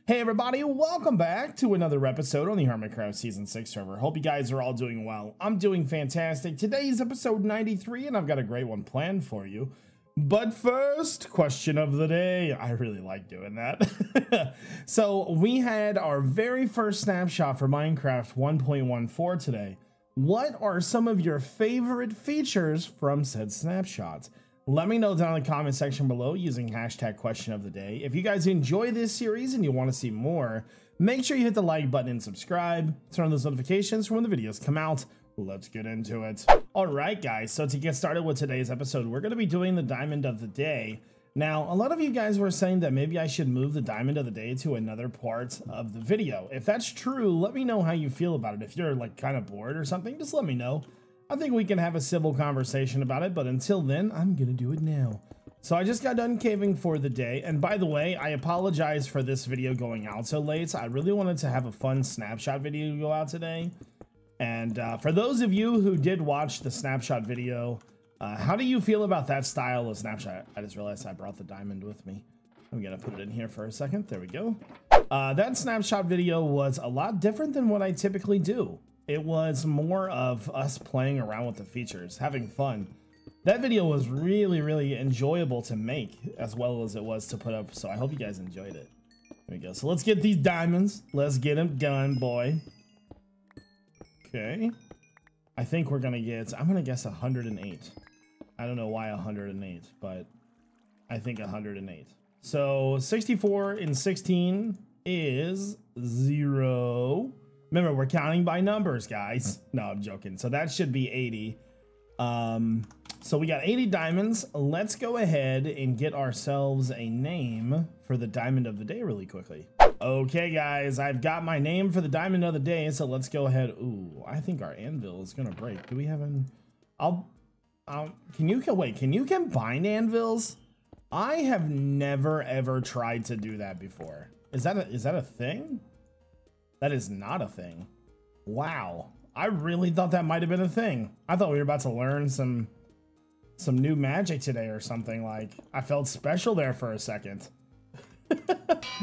Hey everybody, welcome back to another episode on the Hermitcraft Season 6 server. Hope you guys are all doing well. I'm doing fantastic. Today's episode 93 and I've got a great one planned for you. But first, question of the day. I really like doing that. So we had our very first snapshot for Minecraft 1.14 today. What are some of your favorite features from said snapshots? Let me know down in the comment section below using hashtag question of the day. If you guys enjoy this series and you want to see more, make sure you hit the like button and subscribe. Turn on those notifications for when the videos come out. Let's get into it. All right, guys. So to get started with today's episode, we're going to be doing the diamond of the day. Now, a lot of you guys were saying that maybe I should move the diamond of the day to another part of the video. If that's true, let me know how you feel about it. If you're like kind of bored or something, just let me know. I think we can have a civil conversation about it, but until then, I'm gonna do it now. So I just got done caving for the day, and by the way, I apologize for this video going out so late. I really wanted to have a fun snapshot video go out today. And for those of you who did watch the snapshot video, how do you feel about that style of snapshot? I just realized I brought the diamond with me. I'm gonna put it in here for a second. There we go. That snapshot video was a lot different than what I typically do. It was more of us playing around with the features, having fun. That video was really enjoyable to make as well as it was to put up, so I hope you guys enjoyed it. There we go. So let's get these diamonds. Let's get them done, boy. Okay. I think we're gonna get, I'm gonna guess 108. I don't know why 108, but I think 108. So 64 and 16 is 0. Remember, we're counting by numbers, guys. No, I'm joking. So that should be 80. So we got 80 diamonds. Let's go ahead and get ourselves a name for the diamond of the day really quickly. Okay, guys, I've got my name for the diamond of the day. So let's go ahead. Ooh, I think our anvil is gonna break. Do we have an? Can you combine anvils? I have never ever tried to do that before. Is that a thing? That is not a thing. Wow. I really thought that might have been a thing. I thought we were about to learn some new magic today or something. Like, I felt special there for a second.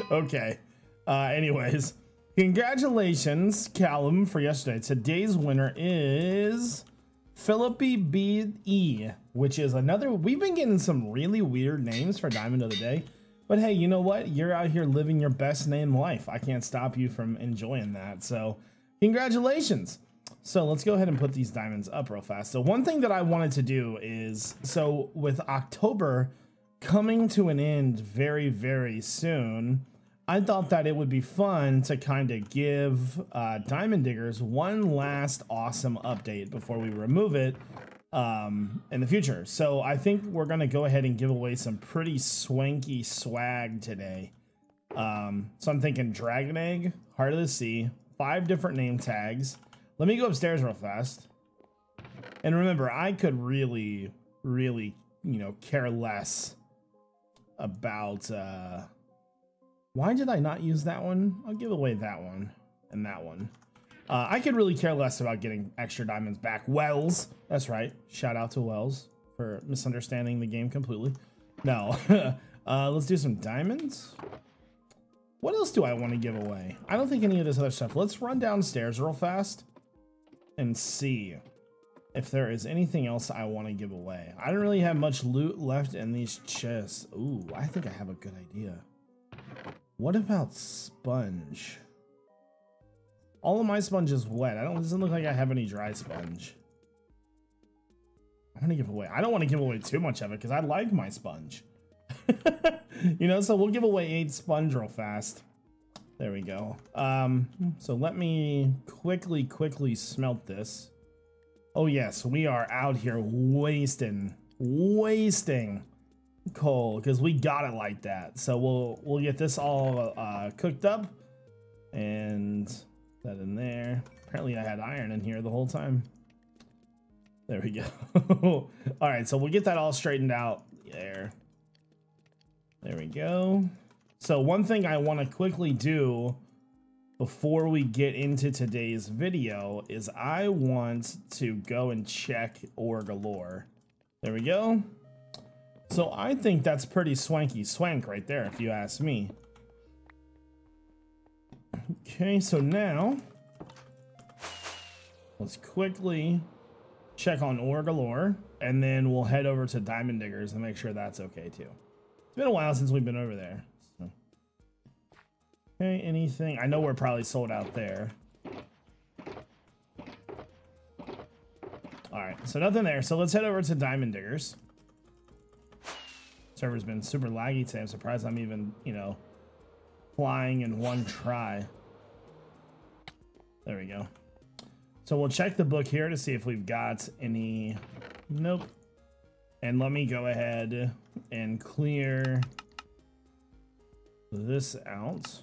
Okay. Anyways, congratulations, Callum, for yesterday. Today's winner is Philippi B.E., which is another. We've been getting some really weird names for Diamond of the Day. But hey, you know what? You're out here living your best name life. I can't stop you from enjoying that. So congratulations. So let's go ahead and put these diamonds up real fast. So one thing that I wanted to do is, so with October coming to an end very soon, I thought that it would be fun to kind of give Diamond Diggers one last awesome update before we remove it in the future. So I think we're gonna go ahead and give away some pretty swanky swag today. So I'm thinking Dragon Egg, Heart of the Sea, 5 different name tags. Let me go upstairs real fast. And remember, I could really, you know, care less about why did I not use that one? I'll give away that one and that one. I could really care less about getting extra diamonds back. Wells, that's right. Shout out to Wells for misunderstanding the game completely. No, let's do some diamonds. What else do I want to give away? I don't think any of this other stuff. Let's run downstairs real fast and see if there is anything else I want to give away. I don't really have much loot left in these chests. Ooh, I think I have a good idea. What about sponge? All of my sponge is wet. Doesn't look like I have any dry sponge. I'm gonna give away. I don't want to give away too much of it because I like my sponge. You know, so we'll give away 8 sponge real fast. There we go. So let me quickly smelt this. Oh yes, we are out here wasting coal because we got it like that. So we'll get this all cooked up and that in there. Apparently I had iron in here the whole time. There we go. All right, so we'll get that all straightened out there. There we go. So one thing I want to quickly do before we get into today's video is I want to go and check ore galore. There we go. So I think that's pretty swanky swank right there, if you ask me. Okay, so now let's quickly check on Ore Galore, and then we'll head over to Diamond Diggers and make sure that's okay too. It's been a while since we've been over there. So. Okay, anything? I know we're probably sold out there. All right, so nothing there. So let's head over to Diamond Diggers. Server's been super laggy today. I'm surprised I'm even, you know, flying in one try. There we go. So we'll check the book here to see if we've got any. Nope. And let me go ahead and clear this out.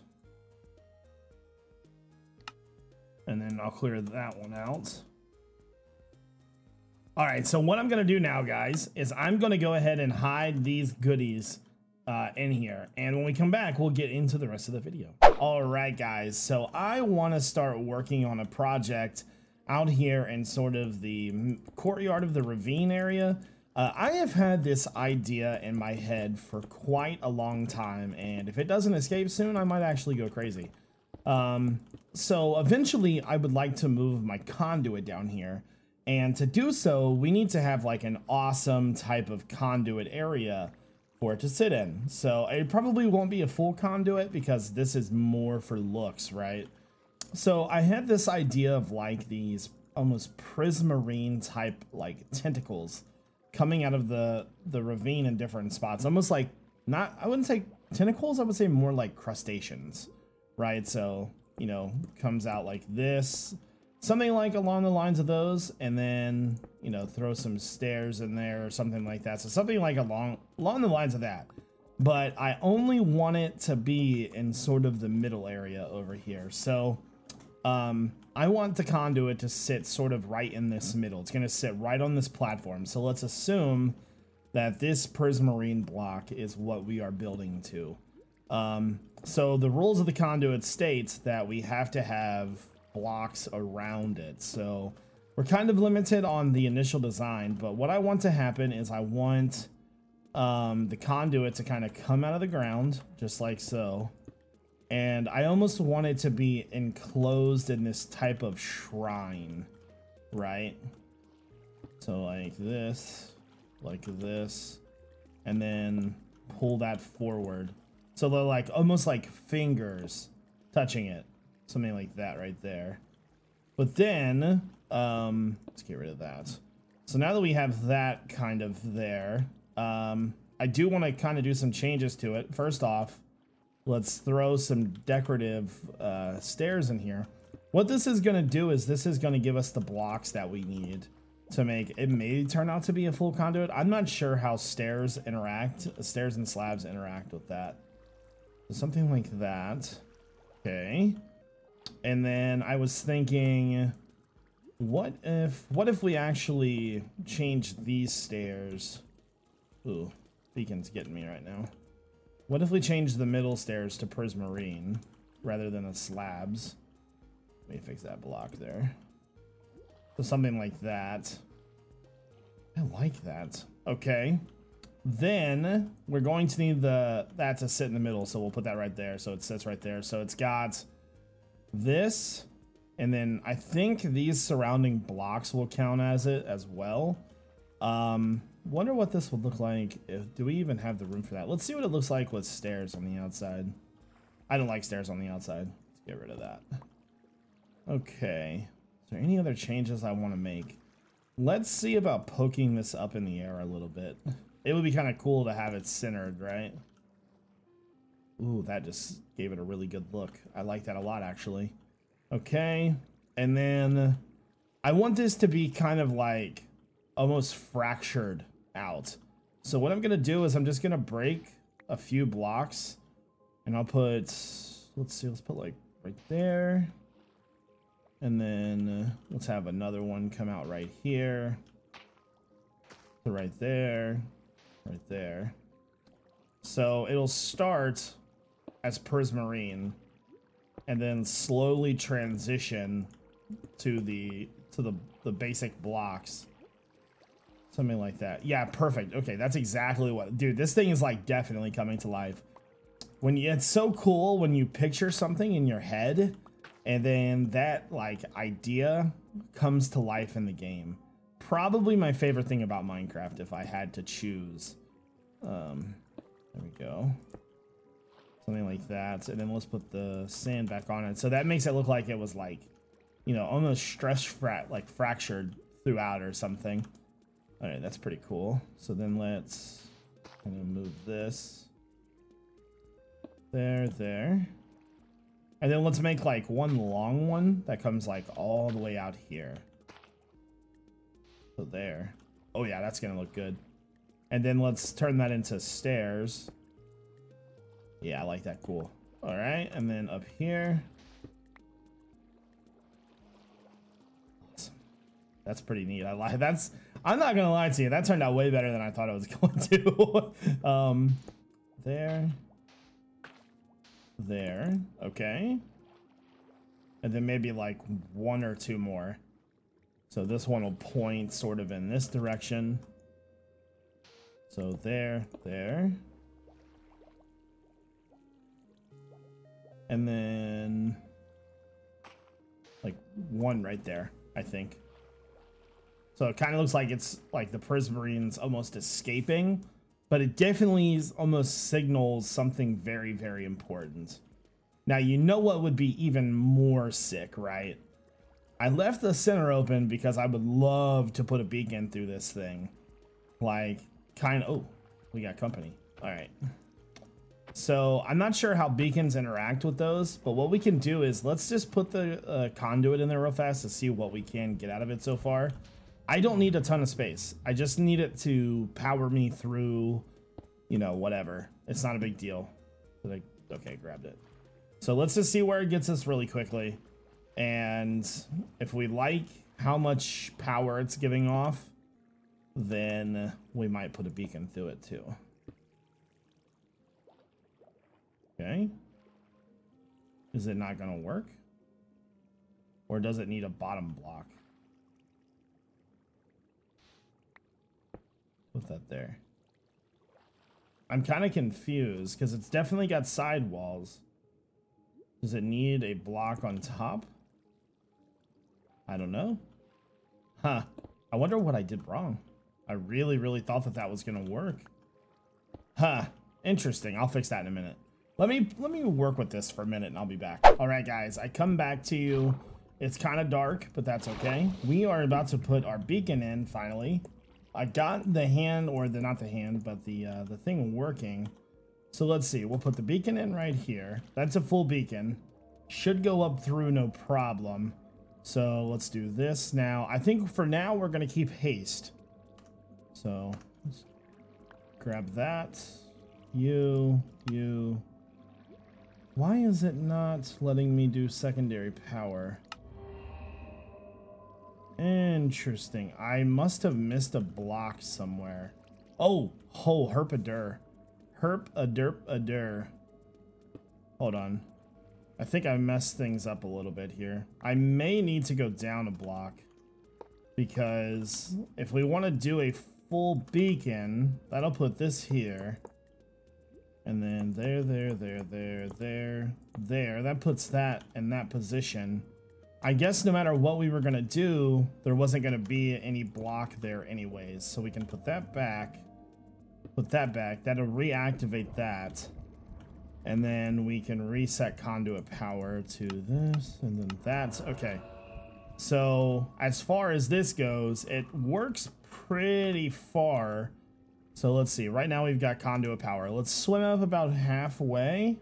And then I'll clear that one out. All right, so what I'm gonna do now, guys, is I'm gonna go ahead and hide these goodies in here. And when we come back, we'll get into the rest of the video. All right, guys, so I wanna start working on a project out here in sort of the courtyard of the ravine area. I have had this idea in my head for quite a long time, and if it doesn't escape soon, I might actually go crazy. So eventually I would like to move my conduit down here, and to do so we need to have like an awesome type of conduit area for it to sit in. So it probably won't be a full conduit because this is more for looks, right? So I had this idea of like these almost prismarine type like tentacles coming out of the ravine in different spots, almost like, not, I wouldn't say tentacles, I would say more like crustaceans, right? So, you know, comes out like this, something like along the lines of those, and then, you know, throw some stairs in there or something like that. So something like along the lines of that. But I only want it to be in sort of the middle area over here. So I want the conduit to sit sort of right in this middle. It's going to sit right on this platform. So let's assume that this prismarine block is what we are building to. So the rules of the conduit states that we have to have blocks around it. So we're kind of limited on the initial design, but what I want to happen is I want the conduit to kind of come out of the ground just like so. And I almost want it to be enclosed in this type of shrine, right? So like this, and then pull that forward. So they're like almost like fingers touching it, something like that right there. But then, let's get rid of that. So now that we have that kind of there, I do want to kind of do some changes to it. First off, let's throw some decorative stairs in here. What this is going to do is this is going to give us the blocks that we need to make it. May turn out to be a full conduit. I'm not sure how stairs and slabs interact with that. So something like that. Okay. And then I was thinking, what if we actually change these stairs? Ooh, Beacon's getting me right now. What if we change the middle stairs to prismarine rather than the slabs? Let me fix that block there. So something like that. I like that. Okay. Then we're going to need that to sit in the middle, so we'll put that right there. So it sits right there. So it's got this, and then I think these surrounding blocks will count as it as well. Wonder what this would look like. Do we even have the room for that? Let's see what it looks like with stairs on the outside. I don't like stairs on the outside. Let's get rid of that. Okay. Is there any other changes I want to make? Let's see about poking this up in the air a little bit. It would be kind of cool to have it centered, right? Ooh, that just gave it a really good look. I like that a lot, actually. Okay. And then I want this to be kind of like almost fractured out. So what I'm going to do is I'm just going to break a few blocks, and I'll put, let's see, let's put like right there. And then let's have another one come out right here. So right there, right there. So it'll start as prismarine and then slowly transition to the basic blocks. Something like that. Yeah, perfect. Okay, that's exactly what... Dude, this thing is like definitely coming to life. it's so cool when you picture something in your head and then that like idea comes to life in the game. Probably my favorite thing about Minecraft if I had to choose. There we go. Something like that. And then let's put the sand back on it. So that makes it look like it was like, you know, almost fractured throughout or something. All right, that's pretty cool. So then let's kind of move this. There. And then let's make like one long one that comes like all the way out here. So there. Oh yeah, that's gonna look good. And then let's turn that into stairs. Yeah, I like that. Cool. All right, and then up here. Awesome. That's pretty neat. I like that's. I'm not gonna lie to you. That turned out way better than I thought it was going to. There. Okay. And then maybe like one or two more. So this one will point sort of in this direction. So there. And then like one right there, I think. So it kind of looks like it's like the Prismarine's almost escaping, but it definitely almost signals something very, very important. Now, you know what would be even more sick, right? I left the center open because I would love to put a beacon through this thing. Like, oh, we got company. All right. So I'm not sure how beacons interact with those, but what we can do is let's just put the conduit in there real fast to see what we can get out of it so far. I don't need a ton of space. I just need it to power me through, you know, whatever. It's not a big deal. Okay, grabbed it. So let's just see where it gets us really quickly. And if we like how much power it's giving off, then we might put a beacon through it too. Okay. Is it not going to work? Or does it need a bottom block? Put that there. I'm kind of confused because it's definitely got sidewalls. Does it need a block on top? I don't know. Huh. I wonder what I did wrong. I really, really thought that was going to work. Huh. Interesting. I'll fix that in a minute. Let me work with this for a minute and I'll be back. All right, guys. I come back to you. It's kind of dark, but that's okay. We are about to put our beacon in finally. I got the hand, or not the hand, but the thing working. So let's see. We'll put the beacon in right here. That's a full beacon. Should go up through no problem. So let's do this now. I think for now we're going to keep haste. So let's grab that. You. Why is it not letting me do secondary power? Interesting. I must have missed a block somewhere. Oh, herp-a-dur. Herp-a-derp-a-dur. Hold on. I think I messed things up a little bit here. I may need to go down a block. Because if we want to do a full beacon, that'll put this here. And then there. That puts that in that position. I guess no matter what we were going to do, there wasn't going to be any block there anyways. So we can put that back. Put that back. That'll reactivate that. And then we can reset conduit power to this. And then that's... Okay. So as far as this goes, it works pretty far. So let's see. Right now we've got conduit power. Let's swim up about halfway.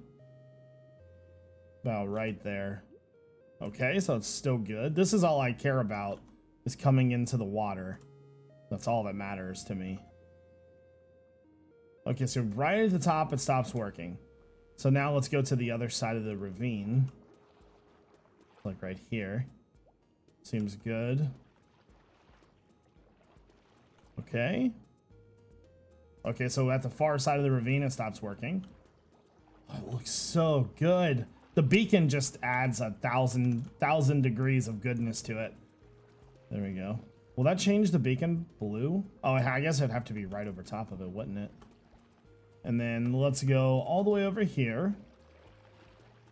About right there. Okay, so it's still good. This is all I care about, is coming into the water. That's all that matters to me. Okay, so right at the top, it stops working. So now let's go to the other side of the ravine. Like right here. Seems good. Okay. Okay, so at the far side of the ravine, it stops working. Oh, it looks so good. The beacon just adds 1,000 degrees of goodness to it. There we go. Will that change the beacon blue? Oh, I guess it'd have to be right over top of it, wouldn't it? And then let's go all the way over here,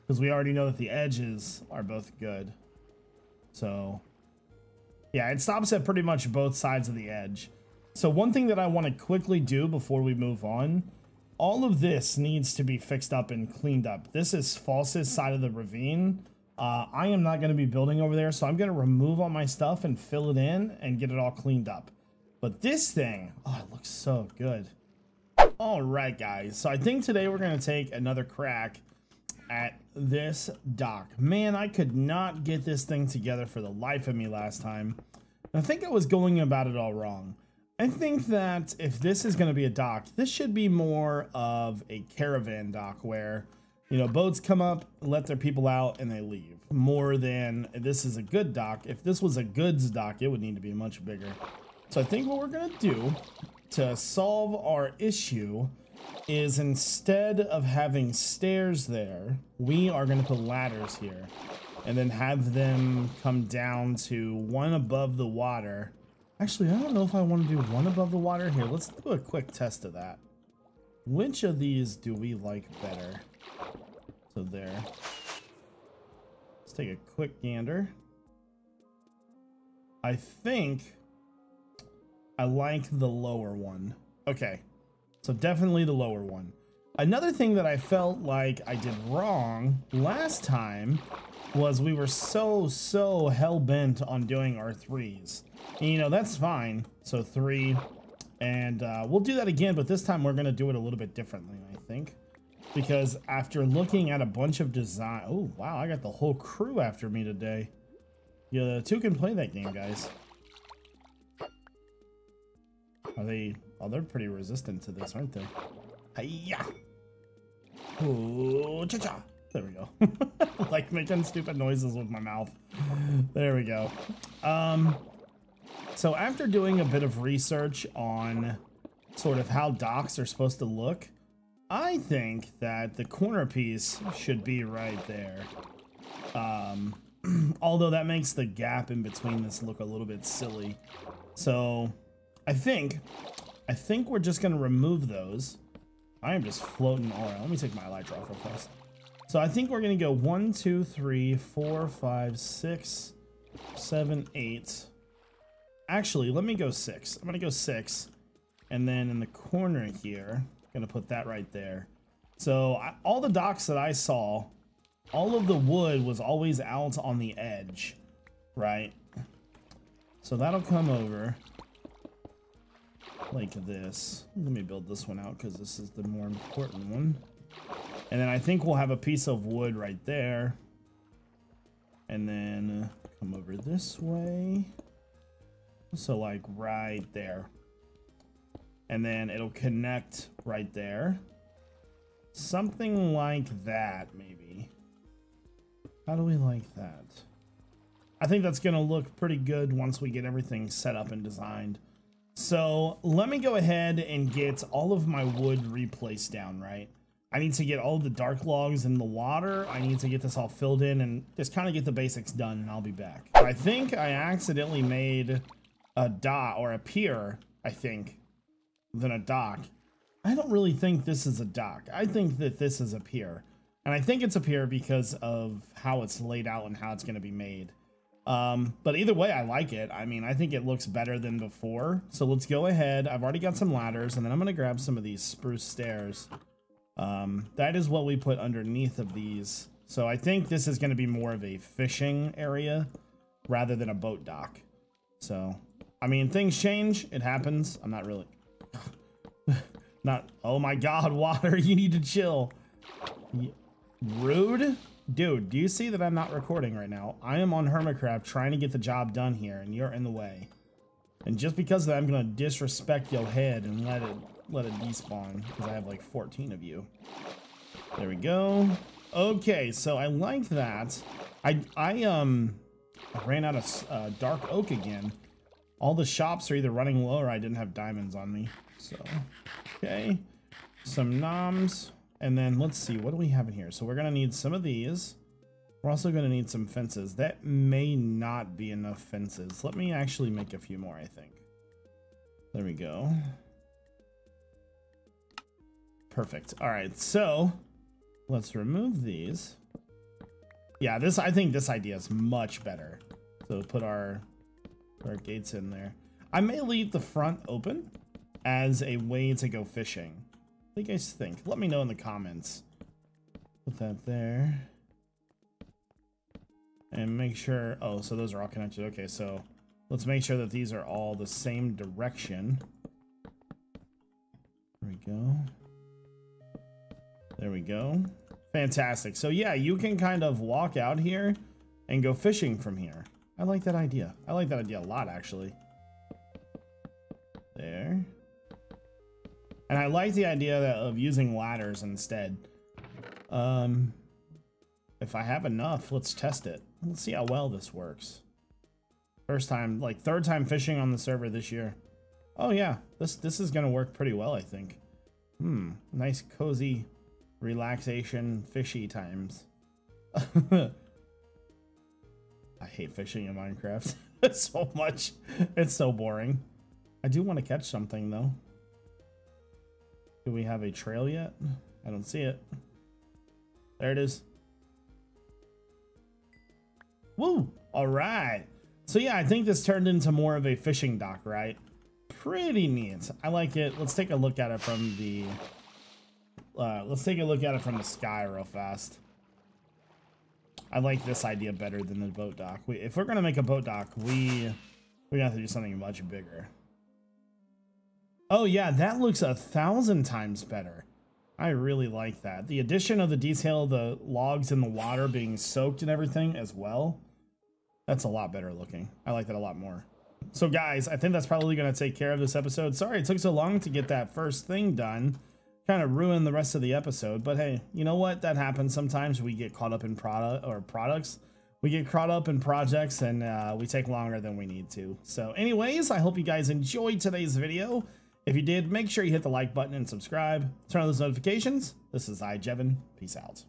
because we already know that the edges are both good. So yeah, it stops at pretty much both sides of the edge. So one thing that I want to quickly do before we move on, all of this needs to be fixed up and cleaned up. This is False's side of the ravine. I am not going to be building over there, so I'm going to remove all my stuff and fill it in and get it all cleaned up. But this thing, oh, it looks so good. All right, guys. So I think today we're going to take another crack at this dock. Man, I could not get this thing together for the life of me last time. I think I was going about it all wrong. I think that if this is going to be a dock, this should be more of a caravan dock where, you know, boats come up, let their people out, and they leave. More than this is a good dock. If this was a goods dock, it would need to be much bigger. So I think what we're going to do to solve our issue is, instead of having stairs there, we are going to put ladders here and then have them come down to one above the water. Actually, I don't know if I want to do one above the water. Here, let's do a quick test of that. Which of these do we like better? So there. Let's take a quick gander. I think I like the lower one. Okay, so definitely the lower one. Another thing that I felt like I did wrong last time was we were so hell-bent on doing our threes. And, you know, that's fine. So 3, and we'll do that again, but this time we're gonna do it a little bit differently, I think. Because after looking at a bunch of design, oh wow, I got the whole crew after me today. Yeah, the 2 can play that game, guys. Are they? Oh, they're pretty resistant to this, aren't they? Hiya! Ooh, cha-cha! There we go. Like making stupid noises with my mouth. There we go. So after doing a bit of research on sort of how docks are supposed to look, I think that the corner piece should be right there. Although that makes the gap in between this look a little bit silly. So I think we're just gonna remove those. I am just floating all around. Let me take my elytra off real fast. So I think we're gonna go 1, 2, 3, 4, 5, 6, 7, 8. Actually, let me go 6. I'm gonna go 6, and then in the corner here, I'm gonna put that right there. So all the docks that I saw, all of the wood was always out on the edge, right? So that'll come over like this. Let me build this one out because this is the more important one. And then I think we'll have a piece of wood right there. And then come over this way. So like right there. And then it'll connect right there. Something like that, maybe. How do we like that? I think that's gonna look pretty good once we get everything set up and designed. So let me go ahead and get all of my wood replaced down, right? I need to get all the dark logs in the water. I need to get this all filled in and just kind of get the basics done, and I'll be back. I think I accidentally made a dock, or a pier, I think, than a dock. I don't really think this is a dock. I think that this is a pier. And I think it's a pier because of how it's laid out and how it's going to be made. But either way, I like it. I mean, I think it looks better than before. So let's go ahead. I've already got some ladders, and then I'm going to grab some of these spruce stairs. That is what we put underneath of these. So I think this is going to be more of a fishing area rather than a boat dock. So, I mean, things change. It happens. I'm not really... Oh my god, water, you need to chill. Rude? Dude, do you see that I'm not recording right now? I am on Hermitcraft trying to get the job done here, and you're in the way. And just because of that, I'm gonna disrespect your head and let it despawn, because I have like 14 of you. There we go. Okay, so I like that. I ran out of dark oak again. All the shops are either running low or I didn't have diamonds on me. So, okay, some noms, and then let's see, what do we have in here? So we're gonna need some of these. We're also gonna need some fences. That may not be enough fences. Let me actually make a few more, I think. There we go. Perfect. All right, so let's remove these. Yeah, I think this idea is much better. So put our gates in there. I may leave the front open as a way to go fishing. What do you guys think? Let me know in the comments. Put that there. And make sure, oh, so those are all connected. Okay, so let's make sure that these are all the same direction. There we go. There we go. Fantastic. So yeah, you can kind of walk out here and go fishing from here. I like that idea. I like that idea a lot, actually. There. And I like the idea of using ladders instead. If I have enough, let's test it. Let's see how well this works. First time, like third time fishing on the server this year. Oh yeah, this is gonna work pretty well, I think. Nice cozy relaxation fishy times. I hate fishing in Minecraft so much. It's so boring. I do want to catch something though. Do we have a trail yet? I don't see it. There it is. Woo! All right. So yeah, I think this turned into more of a fishing dock, right? Pretty neat. I like it. Let's take a look at it from the sky real fast. I like this idea better than the boat dock. If we're gonna make a boat dock, we have to do something much bigger. Oh yeah, that looks 1,000 times better. I really like that. The addition of the detail of the logs in the water being soaked and everything as well. That's a lot better looking. I like that a lot more. So guys, I think that's probably going to take care of this episode. Sorry it took so long to get that first thing done. Kind of ruined the rest of the episode. But hey, you know what? That happens sometimes. We get caught up in products. We get caught up in projects and we take longer than we need to. So anyways, I hope you guys enjoyed today's video. If you did, make sure you hit the like button and subscribe. Turn on those notifications. This is iJevin. Peace out.